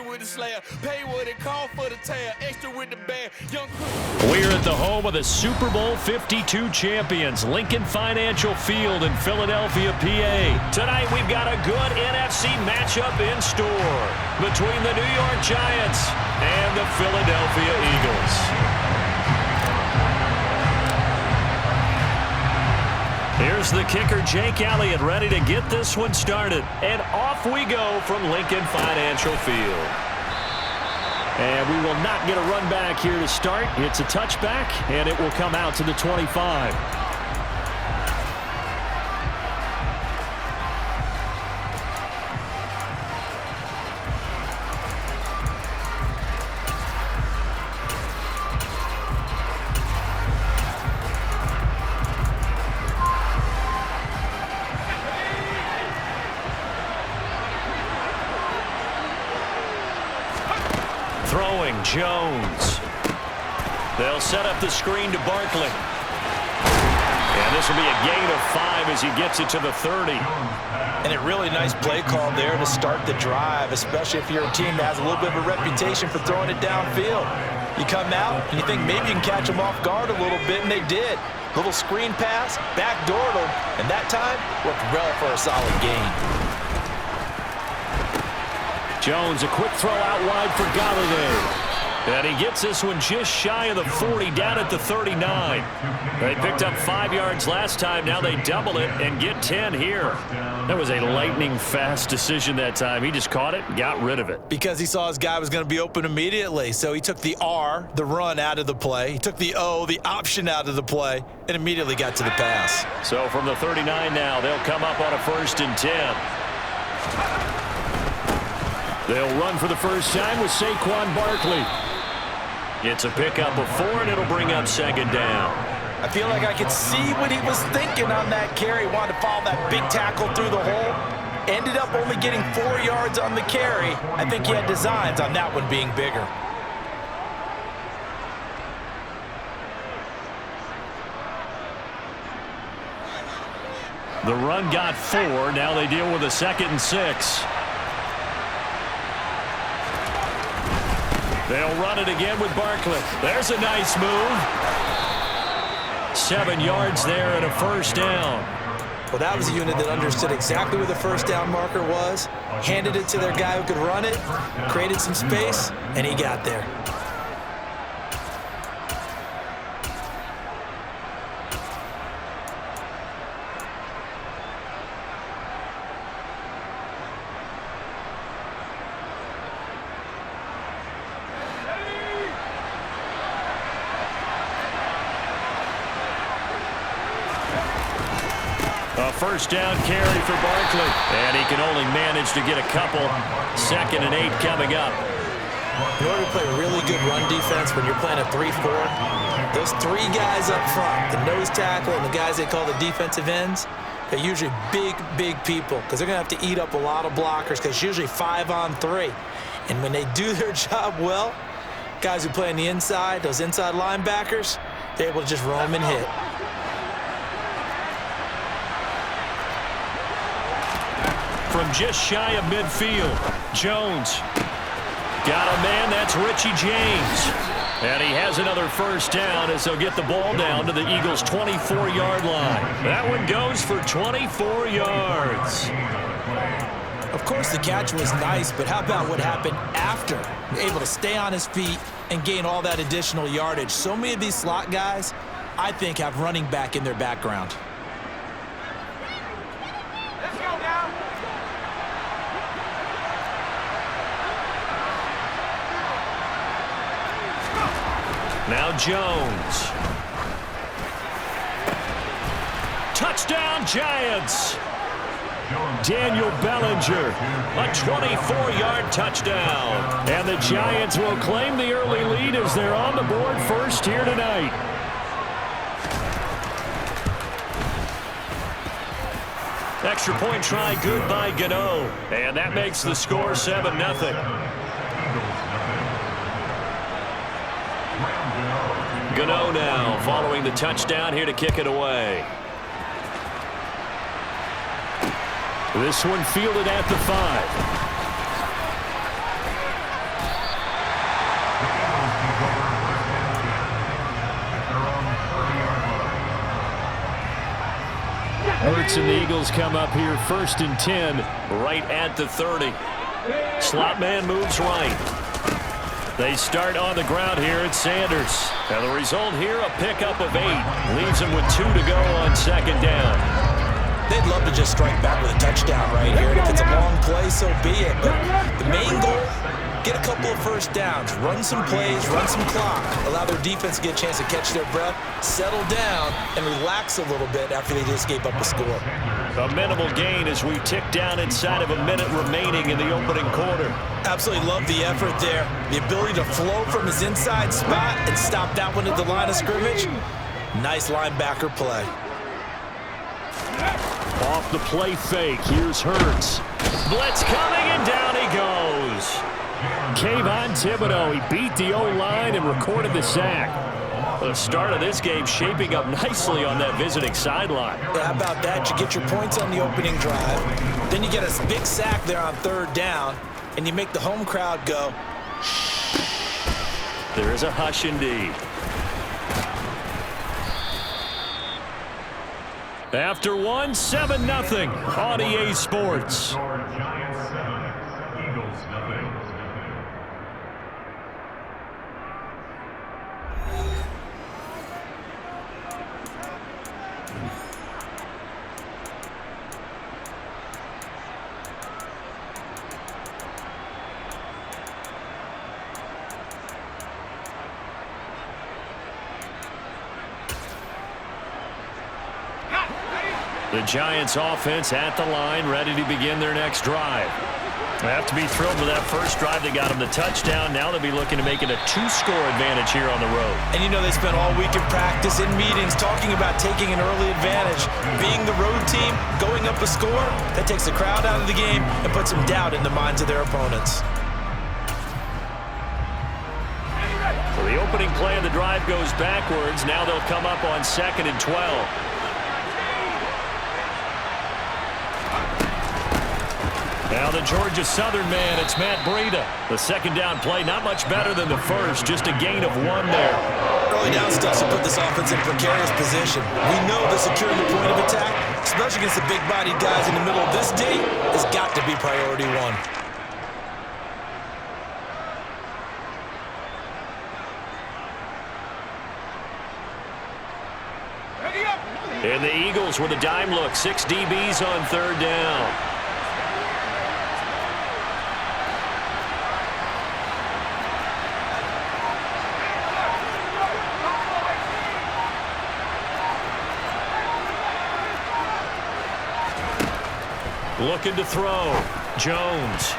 with the slayer. Pay what it call for the tail. Extra with the band. We're at the home of the Super Bowl 52 champions, Lincoln Financial Field in Philadelphia, PA. Tonight we've got a good NFC matchup in store between the New York Giants and the Philadelphia Eagles. Here's the kicker, Jake Elliott, ready to get this one started. And off we go from Lincoln Financial Field. And we will not get a run back here to start. It's a touchback, and it will come out to the 25. Throwing, Jones. They'll set up the screen to Barkley. And this will be a gain of 5 as he gets it to the 30. And a really nice play call there to start the drive, especially if you're a team that has a little bit of a reputation for throwing it downfield. You come out and you think maybe you can catch them off guard a little bit, and they did. Little screen pass, backdoored them, and that time worked well for a solid gain. Jones, a quick throw out wide for Golladay. And he gets this one just shy of the 40, down at the 39. They picked up 5 yards last time. Now they double it and get 10 here. That was a lightning-fast decision that time. He just caught it and got rid of it. Because he saw his guy was going to be open immediately. So he took the R, the run, out of the play. He took the O, the option, out of the play, and immediately got to the pass. So from the 39 now, they'll come up on a 1st and 10. They'll run for the first time with Saquon Barkley. It's a pickup of 4, and it'll bring up 2nd down. I feel like I could see what he was thinking on that carry. Wanted to follow that big tackle through the hole. Ended up only getting 4 yards on the carry. I think he had designs on that one being bigger. The run got 4. Now they deal with a 2nd and 6. They'll run it again with Barkley. There's a nice move. 7 yards there and a 1st down. Well, that was a unit that understood exactly where the 1st down marker was, handed it to their guy who could run it, created some space, and he got there. A 1st down carry for Barkley. And he can only manage to get a couple. 2nd and 8 coming up. In order to play really good run defense when you're playing a 3-4, those 3 guys up front, the nose tackle and the guys they call the defensive ends, they're usually big, big people because they're going to have to eat up a lot of blockers because it's usually 5 on 3. And when they do their job well, guys who play on the inside, those inside linebackers, they're able to just roam and hit. From just shy of midfield, Jones got a man. That's Richie James. And he has another 1st down as they'll get the ball down to the Eagles' 24-yard line. That one goes for 24 yards. Of course, the catch was nice, but how about what happened after? Able to stay on his feet and gain all that additional yardage. So many of these slot guys, I think, have running back in their background. Now Jones. Touchdown, Giants. Daniel Bellinger, a 24-yard touchdown. And the Giants will claim the early lead as they're on the board first here tonight. Extra point try good by Gano. And that makes the score 7-0. Gano now following the touchdown here to kick it away. This one fielded at the 5. Sports, and the Eagles come up here 1st and 10 right at the 30. Slot man moves right. They start on the ground here at Sanders. And the result here, a pickup of 8. Leaves them with 2 to go on 2nd down. They'd love to just strike back with a touchdown right here. And if it's a long play, so be it. But the main goal, get a couple of first downs, run some plays, run some clock, allow their defense to get a chance to catch their breath, settle down, and relax a little bit after they just gave up a score. A minimal gain as we tick down inside of a minute remaining in the opening quarter. Absolutely love the effort there. The ability to flow from his inside spot and stop that one at the line of scrimmage. Nice linebacker play. Off the play fake, here's Hurts. Blitz coming, and down he goes. Kayvon Thibodeaux, he beat the O-line and recorded the sack. The start of this game shaping up nicely on that visiting sideline. Yeah, how about that? You get your points on the opening drive. Then you get a big sack there on 3rd down, and you make the home crowd go. There is a hush indeed. After 1, 7-0 on EA Sports. Giants 7, Eagles 0. The Giants offense at the line, ready to begin their next drive. They have to be thrilled with that first drive. They got them the touchdown. Now they'll be looking to make it a 2-score advantage here on the road. And you know they spent all week in practice, in meetings, talking about taking an early advantage. Being the road team, going up a score, that takes the crowd out of the game and puts some doubt in the minds of their opponents. So the opening play of the drive goes backwards. Now they'll come up on 2nd and 12. Now the Georgia Southern man, it's Matt Breida. The 2nd down play, not much better than the first, just a gain of 1 there. Early down stuff to put this offense in precarious position. We know that securing the point of attack, especially against the big-bodied guys in the middle of this D, has got to be priority 1. And the Eagles with a dime look, 6 DBs on 3rd down. Looking to throw. Jones.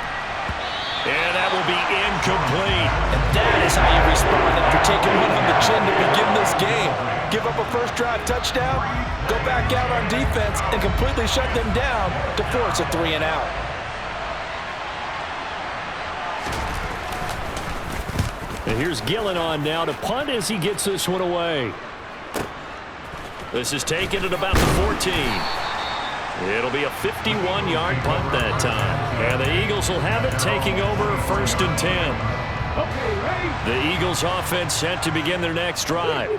And that will be incomplete. And that is how you respond after taking one on the chin to begin this game. Give up a first drive touchdown, go back out on defense, and completely shut them down to force a 3 and out. And here's Gillen on now to punt as he gets this one away. This is taken at about the 14. It'll be a 51-yard punt that time. And the Eagles will have it, taking over 1st and 10. The Eagles offense set to begin their next drive.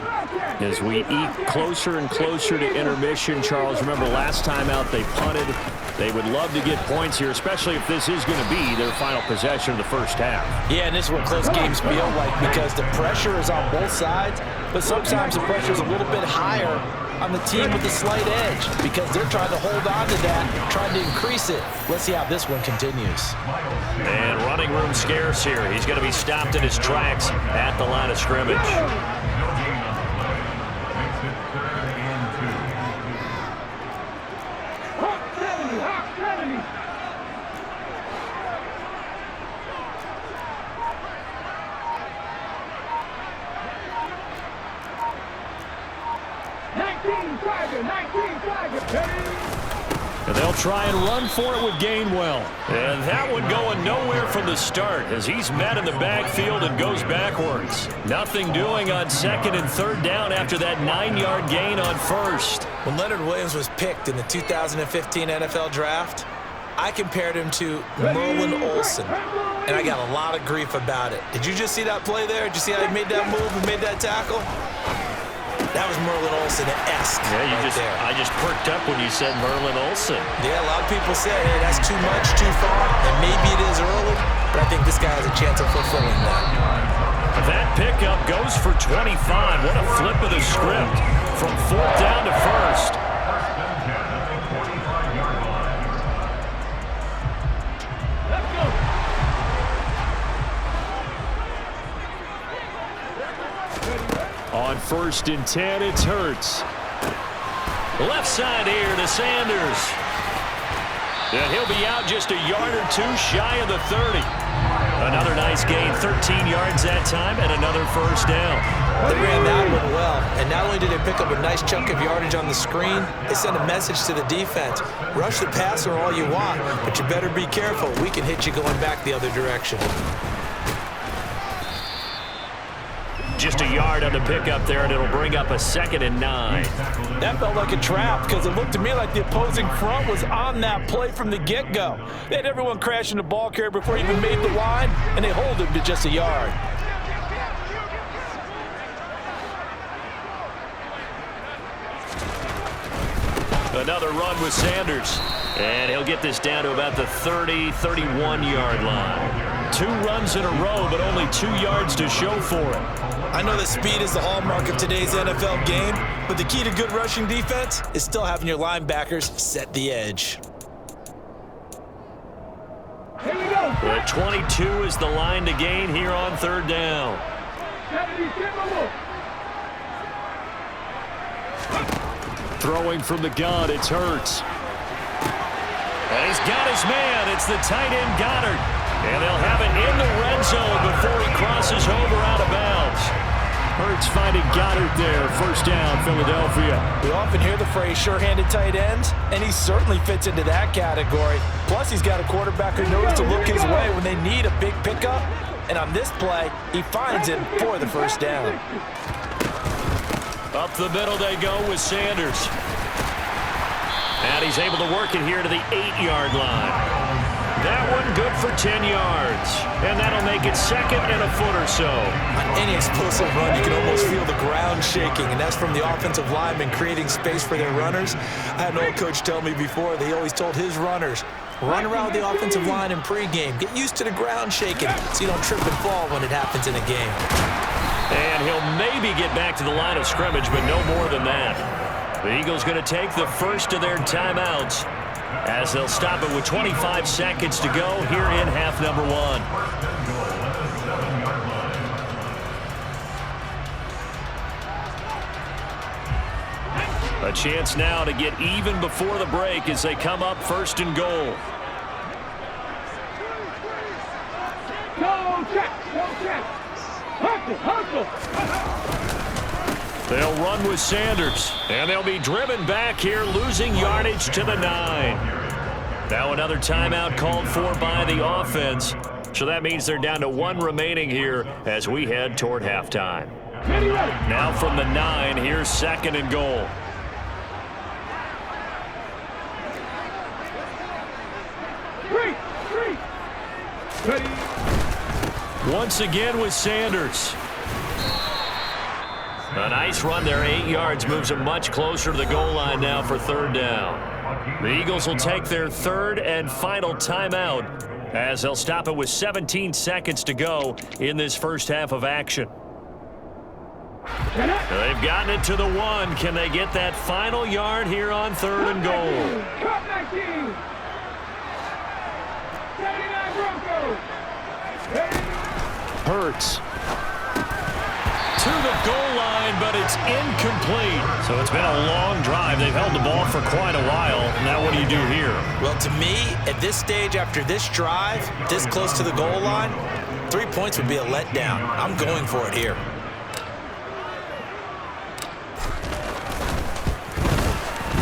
As we eke closer and closer to intermission, Charles, remember last time out they punted. They would love to get points here, especially if this is going to be their final possession of the first half. Yeah, and this is what close games feel like because the pressure is on both sides, but sometimes the pressure is a little bit higher on the team with the slight edge because they're trying to hold on to that, trying to increase it. Let's see how this one continues. And running room scarce here. He's going to be stopped in his tracks at the line of scrimmage. And they'll try and run for it with Gainwell. And that one going nowhere from the start as he's met in the backfield and goes backwards. Nothing doing on 2nd and 3rd down after that 9-yard gain on 1st. When Leonard Williams was picked in the 2015 NFL Draft, I compared him to Merlin Olsen, and I got a lot of grief about it. Did you just see that play there? Did you see how he made that move and made that tackle? That was Merlin Olsen-esque. Yeah, I just perked up when you said Merlin Olsen. Yeah, a lot of people say, hey, that's too much, too far, and maybe it is early, but I think this guy has a chance of fulfilling that. That pickup goes for 25. What a flip of the script from 4th down to 1st. On 1st and 10, it's Hurts. Left side here to Sanders. And he'll be out just a yard or two shy of the 30. Another nice gain, 13 yards that time, and another first down. They ran that one well, and not only did they pick up a nice chunk of yardage on the screen, they sent a message to the defense. Rush the passer all you want, but you better be careful. We can hit you going back the other direction. Just a yard on the pickup there, and it'll bring up a 2nd and 9. That felt like a trap because it looked to me like the opposing front was on that play from the get-go. They had everyone crashing the ball carrier before he even made the line, and they hold him to just a yard. Another run with Sanders. And he'll get this down to about the 30, 31-yard line. 2 runs in a row, but only 2 yards to show for it. I know that speed is the hallmark of today's NFL game, but the key to good rushing defense is still having your linebackers set the edge. Here we go. The 22 is the line to gain here on 3rd down. Throwing from the gun, it's Hurts. And he's got his man. It's the tight end Goddard. And they'll have it in the red zone before he crosses over out of bounds. Hurts finding Goddard there. 1st down, Philadelphia. We often hear the phrase sure-handed tight ends, and he certainly fits into that category. Plus, he's got a quarterback who knows to look his way when they need a big pickup. And on this play, he finds him for the 1st down. Up the middle they go with Sanders. And he's able to work it here to the 8-yard line. That one good for 10 yards. And that'll make it 2nd and a foot or so. On any explosive run, you can almost feel the ground shaking, and that's from the offensive linemen creating space for their runners. I had an old coach tell me before, he always told his runners, run around the offensive line in pregame. Get used to the ground shaking so you don't trip and fall when it happens in a game. And he'll maybe get back to the line of scrimmage, but no more than that. The Eagles going to take the first of their timeouts as they'll stop it with 25 seconds to go here in half number 1. A chance now to get even before the break as they come up 1st and goal. Go check. Hustle. They'll run with Sanders, and they'll be driven back here, losing yardage to the 9. Now another timeout called for by the offense. So that means they're down to 1 remaining here as we head toward halftime. Now from the 9, here's 2nd and goal. Once again with Sanders. A nice run there, 8 yards, moves them much closer to the goal line now for 3rd down. The Eagles will take their 3rd and final timeout as they'll stop it with 17 seconds to go in this first half of action. They've gotten it to the 1. Can they get that final yard here on 3rd and goal? Hurts to the goal line, but it's incomplete. So it's been a long drive. They've held the ball for quite a while. Now what do you do here? Well, to me, at this stage, after this drive, this close to the goal line, 3 points would be a letdown. I'm going for it here.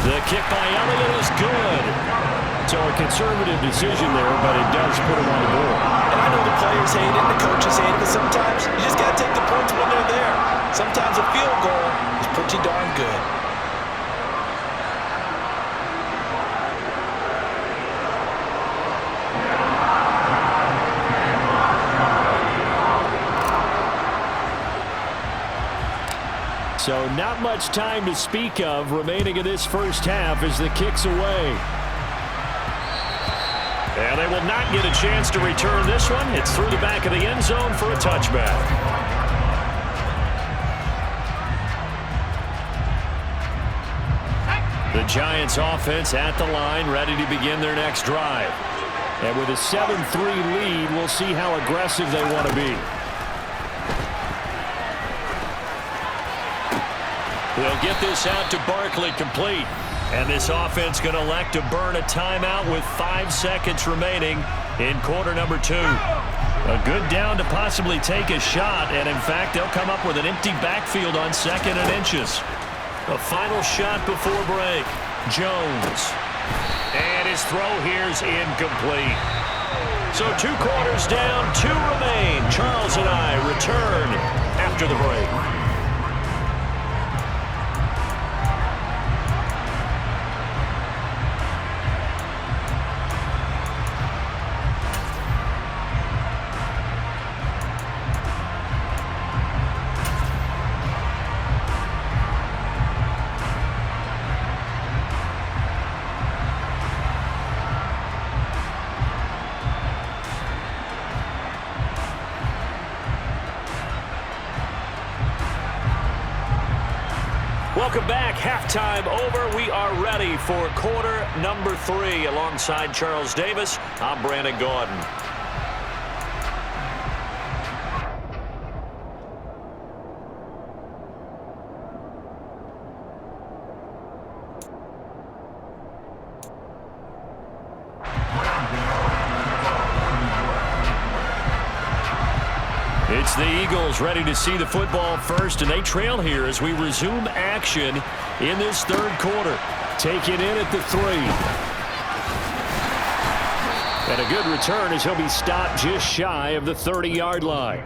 The kick by Elliott is good. So a conservative decision there, but it does put him on the board. And I know the players hate it, the coaches hate it, but sometimes you just got to take the points when they're there. Sometimes a field goal is pretty darn good. So not much time to speak of remaining in this first half as the kick's away. And they will not get a chance to return this one. It's through the back of the end zone for a touchback. The Giants offense at the line, ready to begin their next drive. And with a 7-3 lead, we'll see how aggressive they want to be. They'll get this out to Barkley, complete. And this offense going to elect to burn a timeout with 5 seconds remaining in quarter number 2. A good down to possibly take a shot, and in fact, they'll come up with an empty backfield on 2nd and inches. A final shot before break. Jones. And his throw here's incomplete. So 2 quarters down, 2 remain. Charles and I return after the break. Welcome back. Halftime over. We are ready for quarter number 3. Alongside Charles Davis, I'm Brandon Gaudin. It's the Eagles ready to see the football first, and they trail here as we resume action in this 3rd quarter. Take it in at the 3. And a good return as he'll be stopped just shy of the 30-yard line.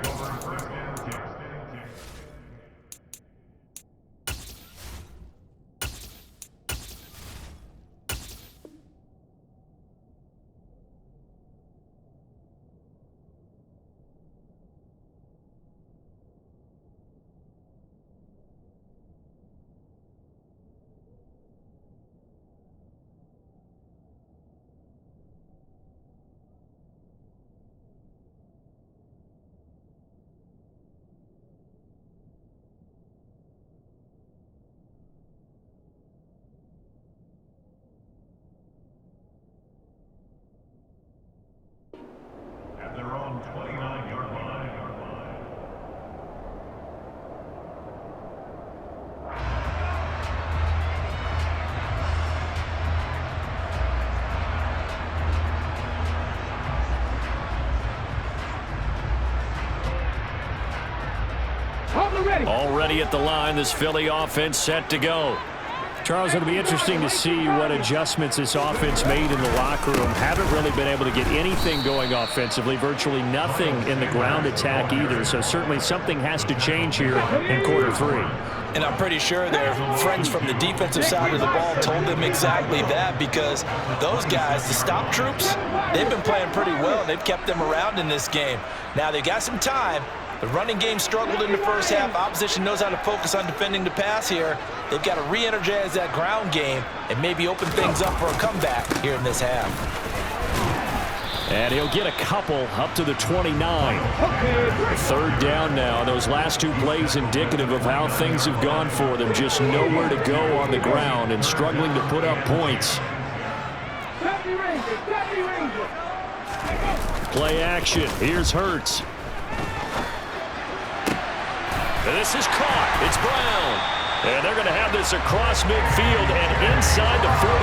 At their own 29-yard line. Already at the line, this Philly offense set to go. Charles, it'll be interesting to see what adjustments this offense made in the locker room. Haven't really been able to get anything going offensively, virtually nothing in the ground attack either. So certainly something has to change here in quarter 3. And I'm pretty sure their friends from the defensive side of the ball told them exactly that, because those guys, the stop troops, they've been playing pretty well. They've kept them around in this game. Now they've got some time. The running game struggled in the first half. Opposition knows how to focus on defending the pass here. They've got to re-energize that ground game and maybe open things up for a comeback here in this half. And he'll get a couple up to the 29. 3rd down now. Those last 2 plays indicative of how things have gone for them. Just nowhere to go on the ground and struggling to put up points. Play action. Here's Hurts. And this is caught. It's Brown. And they're going to have this across midfield and inside the 45.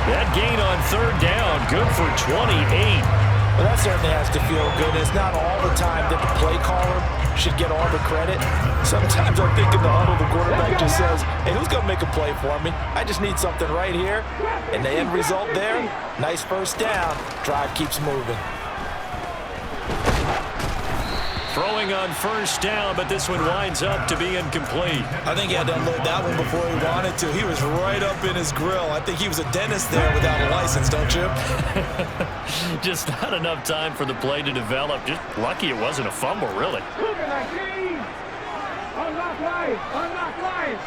That gain on 3rd down, good for 28. Well, that certainly has to feel good. It's not all the time that the play caller should get all the credit. Sometimes I think in the huddle, the quarterback just says, hey, who's going to make a play for me? I just need something right here. And the end result there, nice first down. Drive keeps moving. Throwing on 1st down, but this one winds up to be incomplete. I think he had to unload that one before he wanted to. He was right up in his grill. I think he was a dentist there without a license, don't you? Just not enough time for the play to develop. Just lucky it wasn't a fumble, really. Unlock line. Unlock line.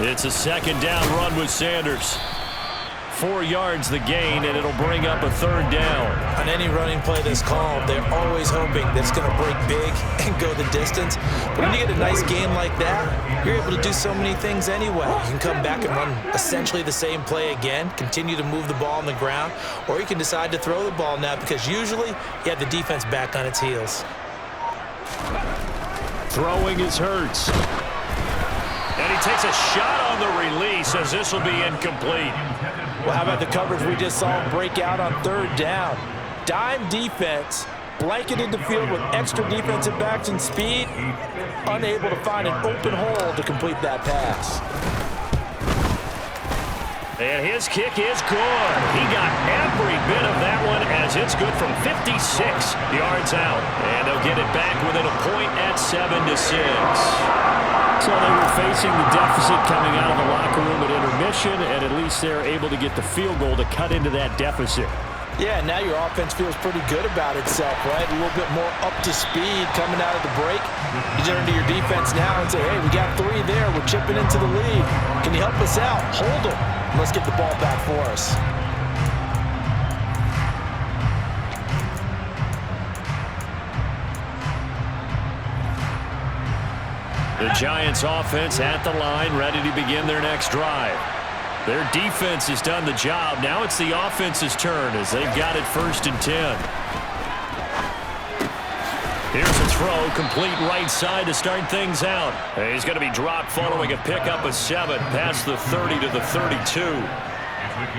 It's a second down run with Sanders. 4 yards the gain, and it'll bring up a third down. On any running play that's called, they're always hoping that it's going to break big and go the distance. But when you get a nice game like that, you're able to do so many things anyway. You can come back and run essentially the same play again, continue to move the ball on the ground, or you can decide to throw the ball now because usually you have the defense back on its heels. Throwing is Hurts. And he takes a shot on the release as this will be incomplete. Well, how about the coverage we just saw break out on third down? Dime defense, blanketed the field with extra defensive backs and speed, unable to find an open hole to complete that pass. And his kick is good. He got every bit of that one as it's good from 56 yards out. And they'll get it back within a point at 7-6. So they were facing the deficit coming out of the locker room at intermission, and at least they're able to get the field goal to cut into that deficit. Yeah, now your offense feels pretty good about itself, right? A little bit more up to speed coming out of the break. You turn to your defense now and say, hey, we got 3 there. We're chipping into the lead. Can you help us out? Hold them. Let's get the ball back for us. The Giants offense at the line, ready to begin their next drive. Their defense has done the job. Now it's the offense's turn as they've got it 1st and 10. Here's a throw, complete right side to start things out. He's going to be dropped following a pickup of 7 past the 30 to the 32.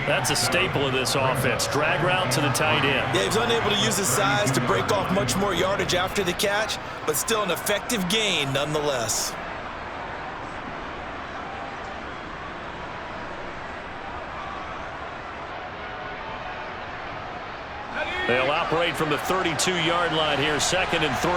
That's a staple of this offense. Drag route to the tight end. Yeah, he's unable to use his size to break off much more yardage after the catch, but still an effective gain nonetheless. They'll operate from the 32-yard line here, 2nd and 3.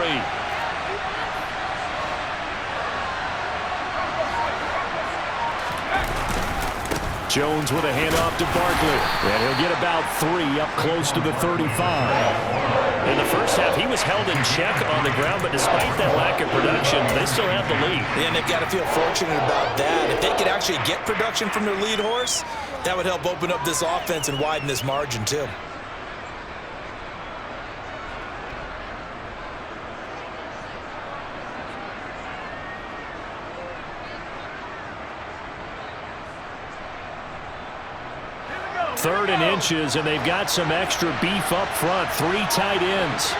Jones with a handoff to Barkley. And he'll get about 3 up close to the 35. In the first half, he was held in check on the ground, but despite that lack of production, they still have the lead. And they've got to feel fortunate about that. If they could actually get production from their lead horse, that would help open up this offense and widen this margin too. Third and inches, and they've got some extra beef up front. 3 tight ends.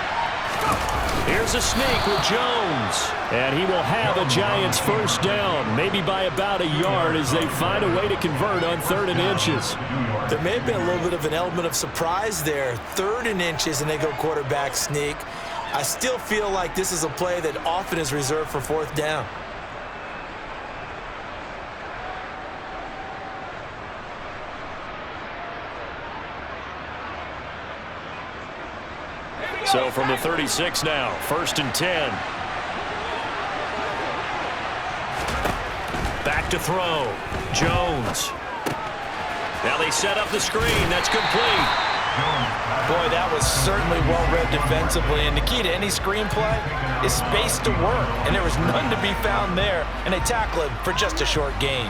Here's a sneak with Jones. And he will have a Giants first down, maybe by about a yard as they find a way to convert on 3rd and inches. There may have been a little bit of an element of surprise there. 3rd and inches, and they go quarterback sneak. I still feel like this is a play that often is reserved for 4th down. So from the 36 now, 1st and 10. Back to throw. Jones. Now they set up the screen. That's complete. Boy, that was certainly well-read defensively. And the key to any screenplay is space to work. And there was none to be found there. And they tackle it for just a short gain.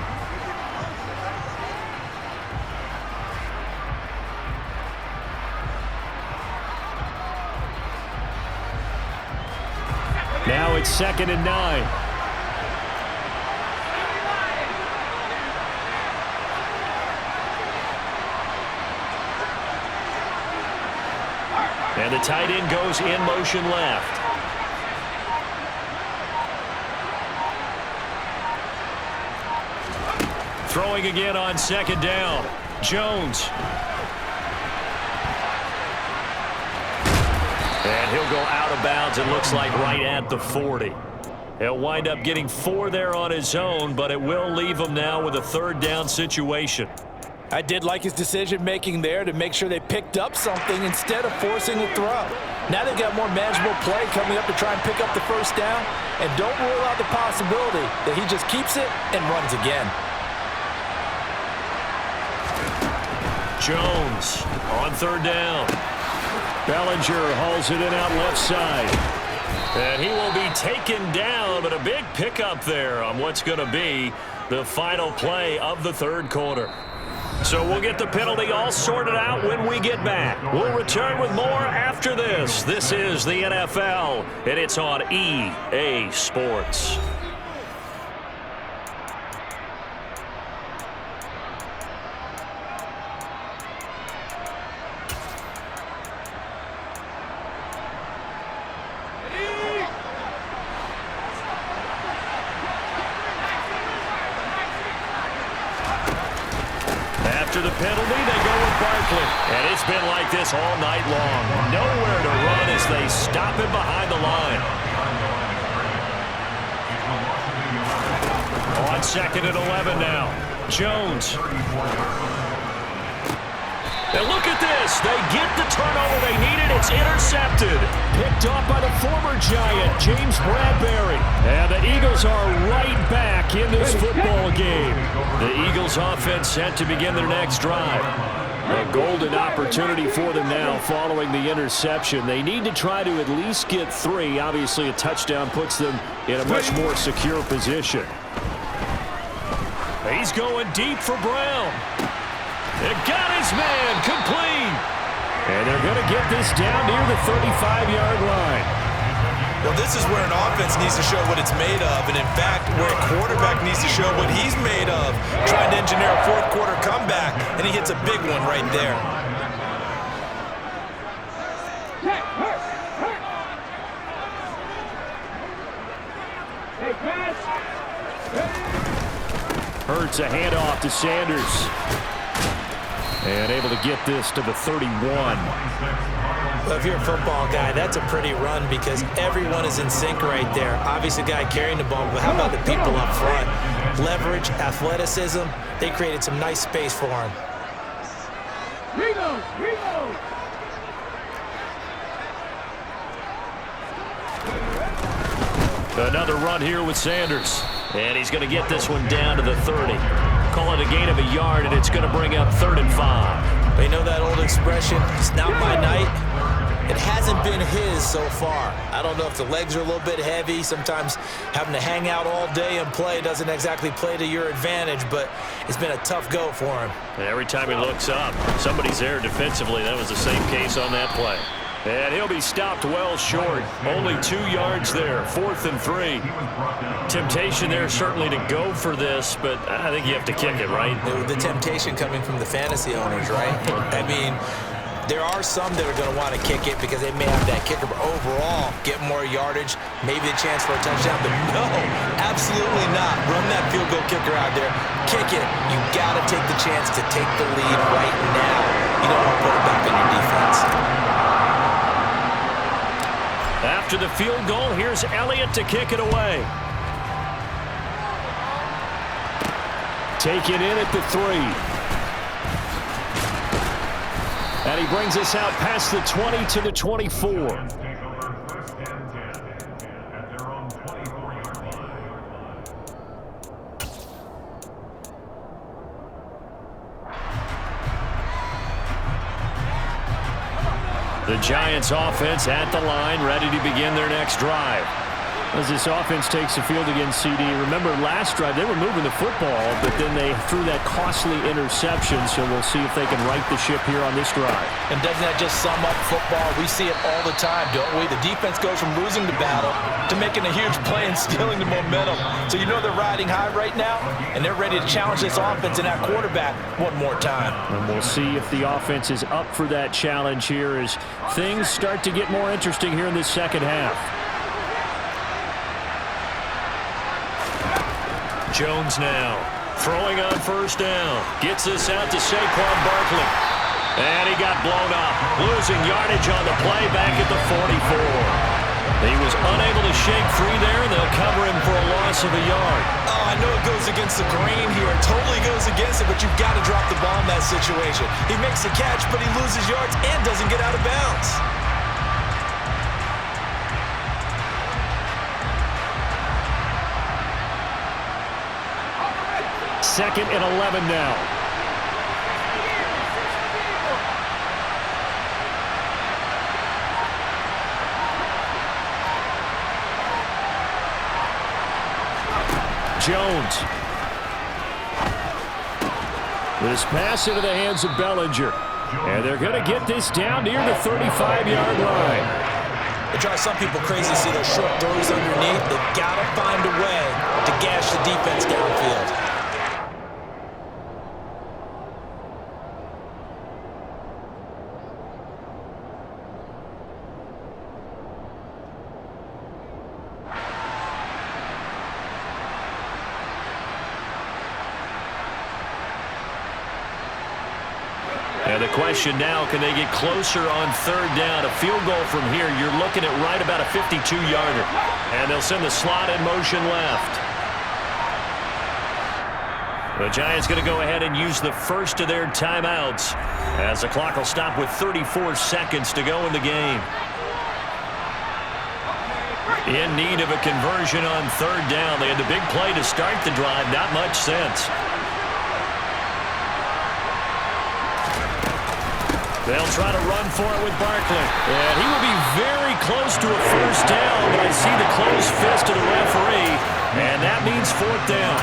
Now it's 2nd and 9. And the tight end goes in motion left. Throwing again on 2nd down. Jones. And he'll go out of bounds, it looks like right at the 40. He'll wind up getting 4 there on his own, but it will leave him now with a 3rd down situation. I did like his decision-making there to make sure they picked up something instead of forcing a throw. Now they've got more manageable play coming up to try and pick up the 1st down, and don't rule out the possibility that he just keeps it and runs again. Jones on 3rd down. Bellinger hauls it in out left side. And he will be taken down, but a big pickup there on what's going to be the final play of the third quarter. So we'll get the penalty all sorted out when we get back. We'll return with more after this. This is the NFL, and it's on EA Sports. After the penalty, they go with Barkley. And it's been like this all night long. Nowhere to run as they stop him behind the line. On 2nd and 11 now. Jones. And look at this. They get the turnover they needed. It's intercepted. Picked off by the former Giant, James Bradbury. And the Eagles are right back in this football game. The Eagles offense set to begin their next drive. A golden opportunity for them now following the interception. They need to try to at least get 3. Obviously, a touchdown puts them in a much more secure position. He's going deep for Brown. It got his man complete. And they're going to get this down near the 35-yard line. Well, this is where an offense needs to show what it's made of, and in fact, where a quarterback needs to show what he's made of, trying to engineer a fourth-quarter comeback, and he hits a big one right there. Hurts a handoff to Sanders. And able to get this to the 31. Well, if you're a football guy, that's a pretty run because everyone is in sync right there. Obviously, the guy carrying the ball, but how about the people up front? Leverage, athleticism, they created some nice space for him. Another run here with Sanders. And he's going to get this one down to the 30. Call it a gain of a yard, and it's going to bring up 3rd and 5. They know that old expression, it's not my night. It hasn't been his so far. I don't know if the legs are a little bit heavy. Sometimes having to hang out all day and play doesn't exactly play to your advantage, but it's been a tough go for him. And every time he looks up, somebody's there defensively. That was the same case on that play. And he'll be stopped well short. Only 2 yards there, 4th and 3. Temptation there certainly to go for this, but I think you have to kick it, right? The temptation coming from the fantasy owners, right? I mean, there are some that are going to want to kick it because they may have that kicker, but overall, get more yardage, maybe a chance for a touchdown, but no, absolutely not. Run that field goal kicker out there. Kick it. You got to take the chance to take the lead right now. You don't want to put it back on your defense. After the field goal, here's Elliott to kick it away. Taken in at the 3. And he brings us out past the 20 to the 24. The Giants offense at the line, ready to begin their next drive. As this offense takes the field against CD, remember last drive they were moving the football, but then they threw that costly interception, so we'll see if they can right the ship here on this drive. And doesn't that just sum up football? We see it all the time, don't we? The defense goes from losing the battle to making a huge play and stealing the momentum. So you know they're riding high right now, and they're ready to challenge this offense and that quarterback one more time. And we'll see if the offense is up for that challenge here as things start to get more interesting here in this second half. Jones now throwing on 1st down. Gets this out to Saquon Barkley. And he got blown up. Losing yardage on the play back at the 44. He was unable to shake free there. They'll cover him for a loss of a yard. Oh, I know it goes against the grain here. It totally goes against it, but you've got to drop the ball in that situation. He makes the catch, but he loses yards and doesn't get out of bounds. 2nd and 11 now. Jones. This pass into the hands of Bellinger. And they're going to get this down near the 35-yard line. It drives some people crazy to see those short throws underneath. They've got to find a way to gash the defense downfield. And the question now, can they get closer on third down? A field goal from here, you're looking at right about a 52-yarder. And they'll send the slot in motion left. The Giants going to go ahead and use the first of their timeouts as the clock will stop with 34 seconds to go in the game. In need of a conversion on third down. They had the big play to start the drive. Not much sense. They'll try to run for it with Barkley. And he will be very close to a first down, but I see the closed fist of the referee, and that means fourth down.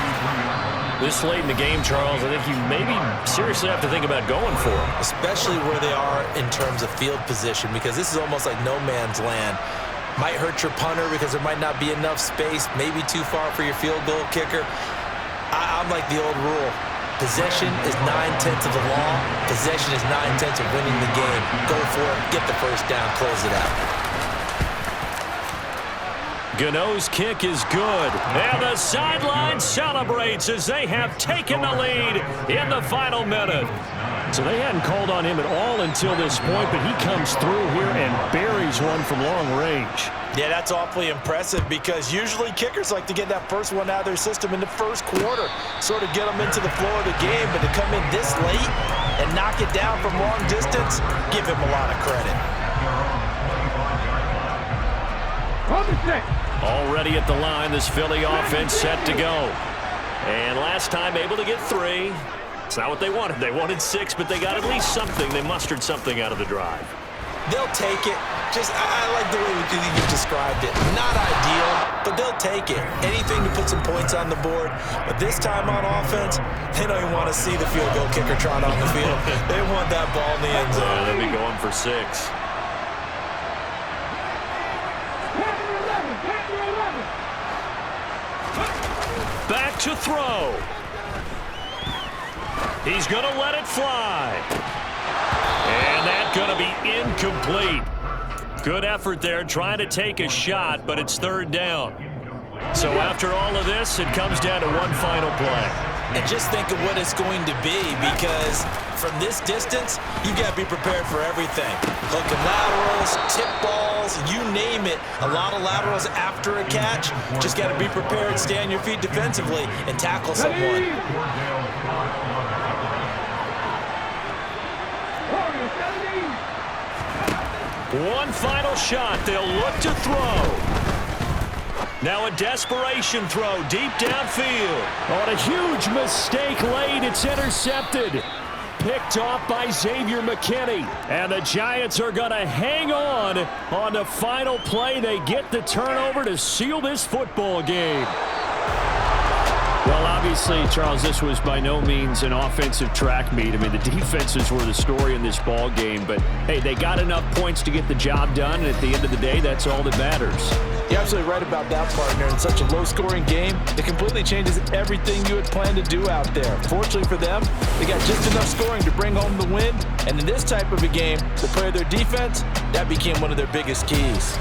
This late in the game, Charles, I think you maybe seriously have to think about going for it. Especially where they are in terms of field position, because this is almost like no man's land. Might hurt your punter because there might not be enough space, maybe too far for your field goal kicker. I'm like the old rule. Possession is 9/10 of the law. Possession is 9/10 of winning the game. Go for it. Get the first down. Close it out. Gano's kick is good. And the sideline celebrates as they have taken the lead in the final minute. So they hadn't called on him at all until this point, but he comes through here and buries one from long range. Yeah, that's awfully impressive because usually kickers like to get that first one out of their system in the first quarter, sort of get them into the flow of the game, but to come in this late and knock it down from long distance, give him a lot of credit. Already at the line, this Philly offense set to go. And last time able to get 3. It's not what they wanted. They wanted 6, but they got at least something. They mustered something out of the drive. They'll take it. I like the way you've described it. Not ideal, but they'll take it. Anything to put some points on the board. But this time on offense, they don't even want to see the field goal kicker trot on the field. They want that ball in the end zone. They'll be going for 6. Back to throw. He's going to let it fly. And that's going to be incomplete. Good effort there trying to take a shot, but it's third down. So after all of this, it comes down to one final play. And just think of what it's going to be, because from this distance, you've got to be prepared for everything. Hooking laterals, tip balls, you name it. A lot of laterals after a catch. Just got to be prepared, stay on your feet defensively, and tackle someone. One final shot. They'll look to throw. Now a desperation throw deep downfield. On a huge mistake late, it's intercepted. Picked off by Xavier McKinney. And the Giants are going to hang on the final play. They get the turnover to seal this football game. Well, obviously, Charles, this was by no means an offensive track meet. I mean, the defenses were the story in this ball game. But, hey, they got enough points to get the job done. And at the end of the day, that's all that matters. You're absolutely right about that, partner. In such a low-scoring game, it completely changes everything you had planned to do out there. Fortunately for them, they got just enough scoring to bring home the win. And in this type of a game, to play their defense, that became one of their biggest keys.